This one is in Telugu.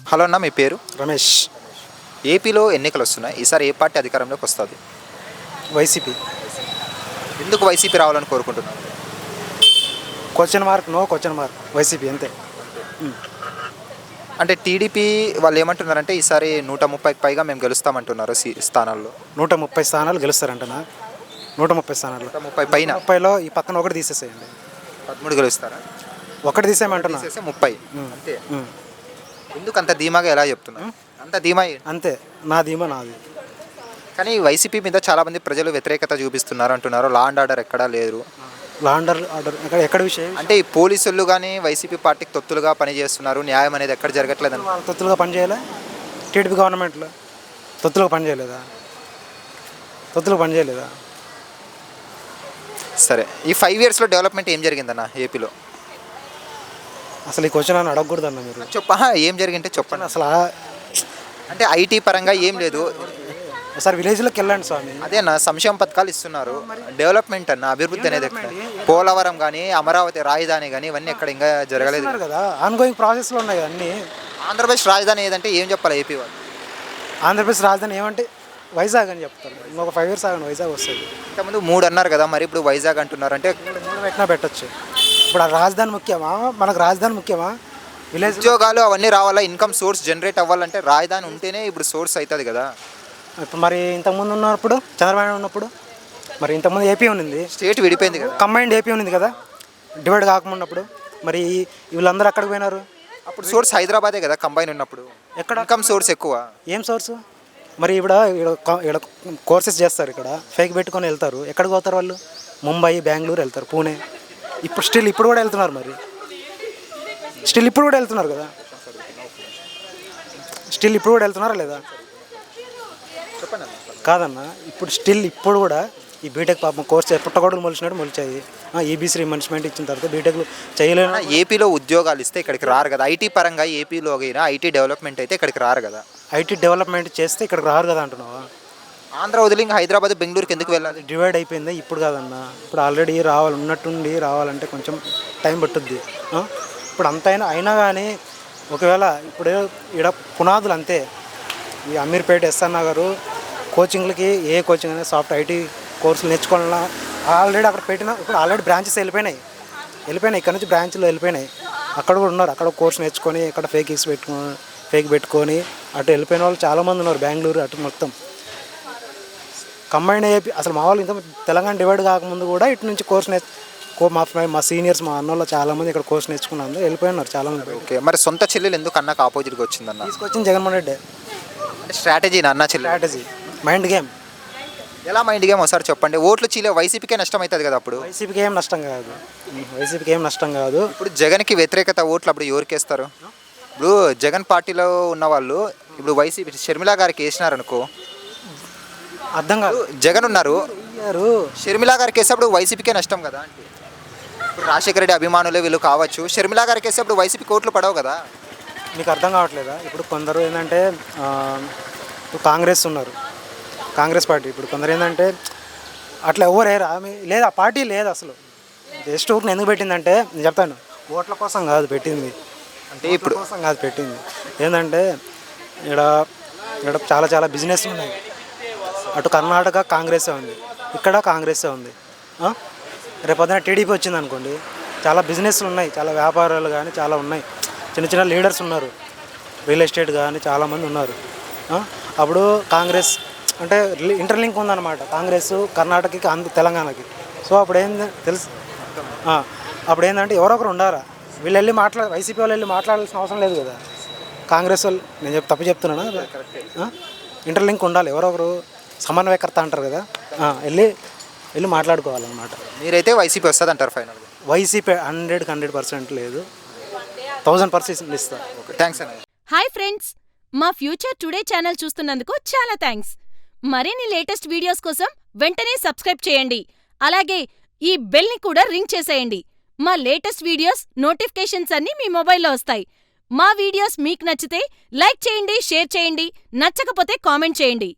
హలో అన్న, మీ పేరు? రమేష్. ఏపీలో ఎన్నికలు వస్తున్నాయి. ఈసారి ఏ పార్టీ అధికారంలోకి వస్తుంది? వైసీపీ. ఎందుకు వైసీపీ రావాలని కోరుకుంటున్నారు? Question mark, no question mark, YCP అంతే. అంటే టీడీపీ వాళ్ళు ఏమంటున్నారంటే ఈసారి 130కి పైగా మేము గెలుస్తామంటున్నారు స్థానాల్లో. 130 స్థానాలు గెలుస్తారంటనా? 130 స్థానాలు, 130 పైన. 30లో ఈ పక్కన ఒకటి తీసేసేయండి. 13 గెలుస్తారా? ఒకటి తీసేయమంటున్నా. 30 అంతే. ఎందుకు అంత ధీమాగా ఎలా చెప్తున్నారు? అంత ధీమా అంతే, నా ధీమా నాది. కానీ వైసీపీ మీద చాలామంది ప్రజలు వ్యతిరేకత చూపిస్తున్నారు అంటున్నారు. లా అండ్ ఆర్డర్ ఎక్కడా లేరు. లా అండ్ ఆర్డర్ ఎక్కడ విషయం అంటే ఈ పోలీసులు కానీ వైసీపీ పార్టీకి తొత్తులుగా పనిచేస్తున్నారు. న్యాయం అనేది ఎక్కడ జరగట్లేదు. వాళ్ళు తొత్తులుగా పనిచేయలే. టీడీపీ గవర్నమెంట్లో తొత్తులుగా పనిచేయలేదా? సరే, ఈ 5 ఇయర్స్లో డెవలప్మెంట్ ఏం జరిగిందన్న ఏపీలో? అసలు ఈ క్వశ్చన్ అని అడగకూడదన్న మీరు. ఏం జరిగింటే చెప్పండి. అసలు అంటే ఐటీ పరంగా ఏం లేదు. ఒకసారి విలేజ్లోకి వెళ్ళండి స్వామి. అదే అన్న, సంక్షేమ పథకాలు ఇస్తున్నారు. డెవలప్మెంట్ అన్న, అభివృద్ధి అనేది ఎక్కడ? పోలవరం కానీ, అమరావతి రాజధాని కానీ ఇవన్నీ ఎక్కడ ఇంకా జరగలేదు కదా. ఆన్గోయింగ్ ప్రాసెస్లో ఉన్నాయి అన్నీ. ఆంధ్రప్రదేశ్ రాజధాని ఏదంటే ఏం చెప్పాలి ఏపీ వాళ్ళు? ఆంధ్రప్రదేశ్ రాజధాని ఏమంటే వైజాగ్ అని చెప్తారు. ఇంకొక 5 ఇయర్స్ ఆగండి, వైజాగ్ వస్తుంది. ఇంతకుముందు 3 అన్నారు కదా, మరి ఇప్పుడు వైజాగ్ అంటున్నారు. అంటే 3 పెట్టినా పెట్టచ్చు. ఇప్పుడు ఆ రాజధాని ముఖ్యమా? మనకు రాజధాని ముఖ్యమా? విలేజ్ ఉద్యోగాలు అవన్నీ రావాలా, ఇన్కమ్ సోర్స్ జనరేట్ అవ్వాలంటే రాజధాని ఉంటేనే ఇప్పుడు సోర్స్ అవుతుంది కదా. ఇప్పుడు మరి ఇంతకుముందు ఉన్నప్పుడు చంద్రబాబు ఉన్నప్పుడు, మరి ఇంతకుముందు ఏపీ ఉన్నింది, స్టేట్ విడిపోయింది కదా, కంబైన్డ్ ఏపీ ఉన్నది కదా, డివైడ్ కాకమున్నప్పుడు. మరి వీళ్ళందరూ అక్కడికి పోయినారు. అప్పుడు సోర్స్ హైదరాబాదే కదా కంబైన్ ఉన్నప్పుడు. ఎక్కడ ఇన్కమ్ సోర్స్ ఎక్కువ. ఏం సోర్స్? మరి ఇక్కడ కోర్సెస్ చేస్తారు, ఇక్కడ ఫేక్ పెట్టుకొని వెళ్తారు. ఎక్కడికి పోతారు వాళ్ళు? ముంబై, బెంగళూరు వెళ్తారు, పూణే. ఇప్పుడు కూడా వెళ్తున్నారు. మరి ఇప్పుడు కూడా వెళ్తున్నారు కదా. ఇప్పుడు కూడా వెళ్తున్నారా లేదా? కాదన్న, ఇప్పుడు కూడా ఈ బీటెక్ పాపం కోర్స్ పుట్టగొడుగులు మొలిచినట్టు మొలిచాయి. ఈబీసీ రిమన్స్మెంట్ ఇచ్చిన తర్వాత బీటెక్లు చేయలేను. ఏపీలో ఉద్యోగాలు ఇస్తే ఇక్కడికి రారు కదా. ఐటీ పరంగా ఏపీలో అయినా ఐటీ డెవలప్మెంట్ అయితే ఇక్కడికి రారు కదా. ఐటీ డెవలప్మెంట్ చేస్తే ఇక్కడికి రారు కదా అంటున్నావా? ఆంధ్ర వదిలి ఇంకా హైదరాబాద్, బెంగళూరుకి ఎందుకు వెళ్ళాలి? డివైడ్ అయిపోయింది. ఇప్పుడు కాదన్న, ఇప్పుడు ఆల్రెడీ ఉన్నట్టుండి రావాలంటే కొంచెం టైం పట్టుద్ది. ఇప్పుడు అయినా కానీ ఒకవేళ ఇప్పుడు ఇక్కడ పునాదులు అంతే. ఈ అమీర్పేట, ఎస్ఆర్ నగర్ కోచింగ్లకి ఏ కోచింగ్ అనేది సాఫ్ట్ ఐటీ కోర్సులు నేర్చుకోవాలన్నా ఆల్రెడీ అక్కడ ఇప్పుడు ఆల్రెడీ బ్రాంచెస్ వెళ్ళిపోయినాయి. ఇక్కడ నుంచి బ్రాంచ్లు వెళ్ళిపోయినాయి. అక్కడ కూడా ఉన్నారు. అక్కడ కోర్స్ నేర్చుకొని ఇక్కడ ఫేక్ పెట్టుకొని అటు వెళ్ళిపోయిన వాళ్ళు చాలామంది ఉన్నారు. బెంగళూరు అటు మొత్తం కంబైన్ ఏపీ. అసలు మా వాళ్ళు ఇంత తెలంగాణ డివైడ్ కాకముందు కూడా ఇటు నుంచి కోర్స్ మా సీనియర్స్, మా అన్నోళ్ళు చాలామంది ఇక్కడ కోర్స్ నేర్చుకున్నారు, వెళ్ళిపోయినారు చాలామంది. ఓకే, మరి సొంత చెల్లెలు ఎందుకు అన్నకు ఆపోజిట్గా వచ్చిందన్న? తీసుకొచ్చింది జగన్మోహన్ రెడ్డి. అంటే స్ట్రాటజీ అన్న చెల్లి స్ట్రాటజీ, మైండ్ గేమ్. ఎలా మైండ్ గేమ్ ఒకసారి చెప్పండి. ఓట్లు చీలే వైసీపీకే నష్టం అవుతుంది కదా. అప్పుడు వైసీపీకి ఏం నష్టం కాదు. ఇప్పుడు జగన్కి వ్యతిరేకత ఓట్లు అప్పుడు ఎవరికి వేస్తారు? ఇప్పుడు జగన్ పార్టీలో ఉన్న వాళ్ళు ఇప్పుడు వైసీపీ షర్మిల గారికి వేసినారనుకో, అర్థం కాదు. జగన్ ఉన్నారు, షర్మిల గారికి వేసేప్పుడు వైసీపీకే నష్టం కదా. ఇప్పుడు రాజశేఖర రెడ్డి అభిమానులే వీళ్ళు కావచ్చు, షర్మిల గారికి వేసేప్పుడు వైసీపీకి ఓట్లు పడవు కదా. మీకు అర్థం కావట్లేదా? ఇప్పుడు కొందరు ఏంటంటే ఇప్పుడు కాంగ్రెస్ ఉన్నారు, కాంగ్రెస్ పార్టీ. ఇప్పుడు కొందరు ఏంటంటే అట్లా ఎవరేరా లేదు, ఆ పార్టీ లేదు అసలు. జస్ట్ ఊరికి ఎందుకు పెట్టిందంటే నేను చెప్తాను, ఓట్ల కోసం కాదు పెట్టింది. అంటే ఇప్పుడు కోసం కాదు పెట్టింది. ఏంటంటే ఇక్కడ చాలా బిజినెస్ ఉన్నాయి. అటు కర్ణాటక కాంగ్రెసే ఉంది, ఇక్కడ కాంగ్రెసే ఉంది. రేపొద్దున టీడీపీ వచ్చింది అనుకోండి, చాలా బిజినెస్లు ఉన్నాయి, చాలా వ్యాపారాలు కానీ చాలా ఉన్నాయి. చిన్న లీడర్స్ ఉన్నారు, రియల్ ఎస్టేట్ కానీ చాలామంది ఉన్నారు. అప్పుడు కాంగ్రెస్ అంటే ఇంటర్లింక్ ఉందన్నమాట, కాంగ్రెస్ కర్ణాటకకి తెలంగాణకి. సో అప్పుడు ఏంది తెలుసు, అప్పుడు ఏంటంటే ఎవరొకరు ఉండారా. వీళ్ళు వెళ్ళి వైసీపీ వాళ్ళు వెళ్ళి మాట్లాడాల్సిన అవసరం లేదు కదా. కాంగ్రెస్ వాళ్ళు, నేను తప్పు చెప్తున్నానా? ఇంటర్లింక్ ఉండాలి, ఎవరొకరు సమన్వయకర్త అంటారు కదా, వెళ్ళి మాట్లాడుకోవాలన్నమాట. మీరైతే వైసీపీ వస్తుంది అంటారు ఫైనల్? వైసీపీ 100% లేదు, 1000% ఇస్తా. థ్యాంక్స్ అన్న. హాయ్ ఫ్రెండ్స్, మా ఫ్యూచర్ టుడే ఛానల్ చూస్తున్నందుకు చాలా థ్యాంక్స్. మరిన్ని లేటెస్ట్ వీడియోస్ కోసం వెంటనే సబ్స్క్రైబ్ చేయండి. అలాగే ఈ బెల్ని కూడా రింగ్ చేసేయండి. మా లేటెస్ట్ వీడియోస్ నోటిఫికేషన్స్ అన్నీ మీ మొబైల్లో వస్తాయి. మా వీడియోస్ మీకు నచ్చితే లైక్ చేయండి, షేర్ చేయండి, నచ్చకపోతే కామెంట్ చేయండి.